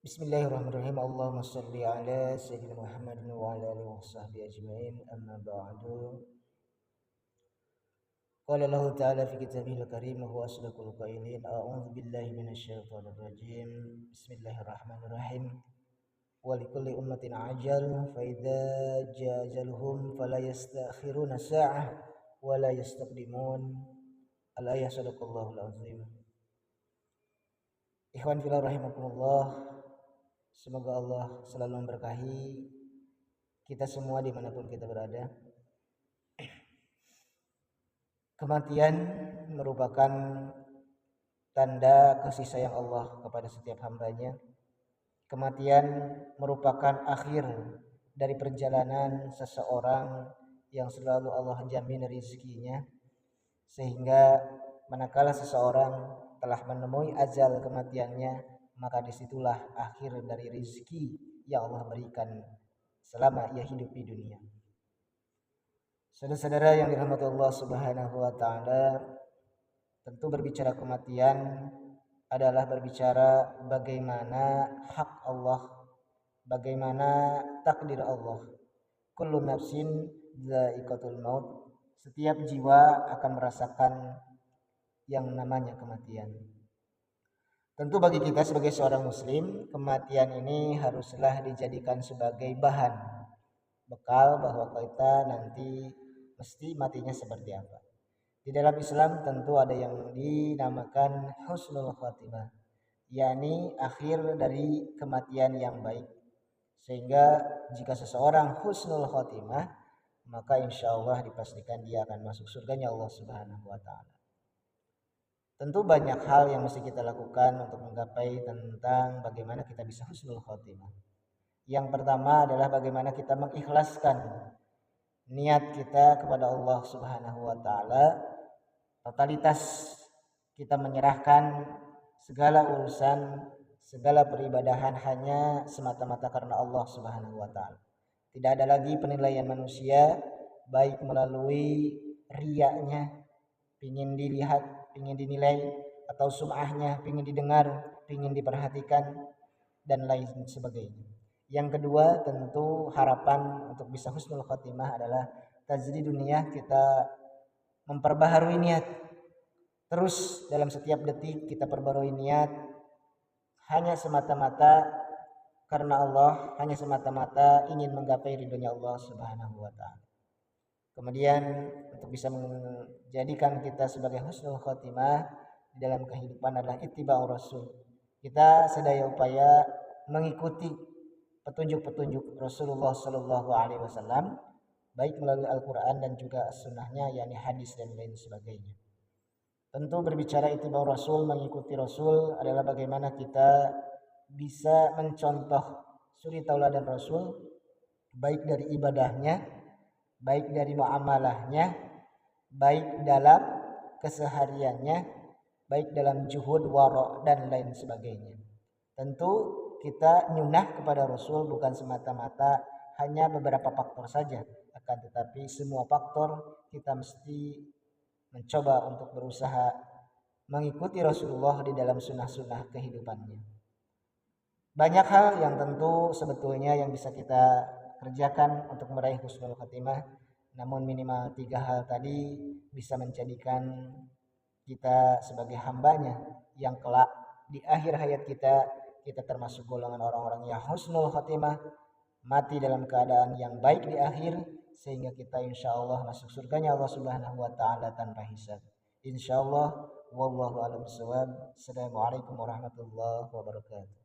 Bismillahirrahmanirrahim. Allahumma shalli ala sayyidina Muhammadin wa ala alihi wa sahbihi ajma'in. Amma ba'du. Qala Allah ta'ala fi kitabihil karim wa huwa asdaqul qailin. A'udzu billahi minasyaitonir rajim. Bismillahirrahmanirrahim. Wa likulli ummatin ajal fa idza jaa ajaluhum fala yastakhiruna sa'ah wa la yastaqdimun. Al-ayah sadaqallahul azim. Ikhwan fillah rahimakumullah. Semoga Allah selalu memberkahi kita semua dimanapun kita berada. Kematian merupakan tanda kasih sayang Allah kepada setiap hambanya. Kematian merupakan akhir dari perjalanan seseorang yang selalu Allah jamin rezekinya, sehingga manakala seseorang telah menemui ajal kematiannya, maka disitulah akhir dari rezeki yang Allah berikan selama ia hidup di dunia. Saudara-saudara yang dirahmati Allah Subhanahu wa taala, tentu berbicara kematian adalah berbicara bagaimana hak Allah, bagaimana takdir Allah. Kullu nafsin dha'iqatul maut. Setiap jiwa akan merasakan yang namanya kematian. Tentu bagi kita sebagai seorang muslim, kematian ini haruslah dijadikan sebagai bahan bekal bahwa kita nanti mesti matinya seperti apa. Di dalam Islam tentu ada yang dinamakan husnul khatimah, yakni akhir dari kematian yang baik. Sehingga jika seseorang husnul khatimah, maka insya Allah dipastikan dia akan masuk surganya Allah Subhanahu wa ta'ala. Tentu banyak hal yang mesti kita lakukan untuk menggapai tentang bagaimana kita bisa husnul khotimah. Yang pertama adalah bagaimana kita mengikhlaskan niat kita kepada Allah Subhanahu wa taala. Totalitas kita menyerahkan segala urusan, segala peribadahan hanya semata-mata karena Allah Subhanahu wa taala. Tidak ada lagi penilaian manusia baik melalui riyanya, ingin dilihat, ingin dinilai, atau sum'ahnya, ingin didengar, ingin diperhatikan, dan lain sebagainya. Yang kedua tentu harapan untuk bisa husnul khotimah adalah tajdidun niyah, kita memperbaharui niat. Terus dalam setiap detik kita perbarui niat hanya semata-mata karena Allah, hanya semata-mata ingin menggapai ridhonya Allah Subhanahu wa ta'ala. Kemudian untuk bisa menjadikan kita sebagai husnul khotimah di dalam kehidupan adalah ittiba'ur rasul. Kita sedaya upaya mengikuti petunjuk-petunjuk Rasulullah Sallallahu Alaihi Wasallam, baik melalui Al-Quran dan juga sunnahnya, yakni hadis dan lain sebagainya. Tentu berbicara ittiba'ur rasul, mengikuti Rasul adalah bagaimana kita bisa mencontoh suri tauladan Rasul, baik dari ibadahnya, baik dari muamalahnya, baik dalam kesehariannya, baik dalam juhud, wara' dan lain sebagainya. Tentu kita nyunah kepada Rasul bukan semata-mata hanya beberapa faktor saja, akan tetapi semua faktor kita mesti mencoba untuk berusaha mengikuti Rasulullah di dalam sunnah-sunnah kehidupannya. Banyak hal yang tentu sebetulnya yang bisa kita kerjakan untuk meraih husnul khatimah, namun minimal 3 hal tadi bisa menjadikan kita sebagai hambanya yang kelak di akhir hayat kita termasuk golongan orang-orang yang husnul khatimah, mati dalam keadaan yang baik di akhir, sehingga kita insya Allah masuk surganya Allah Subhanahu wa ta'ala tanpa hisab. Insya Allah, wallahu a'lam bishawab. Assalamualaikum warahmatullahi wabarakatuh.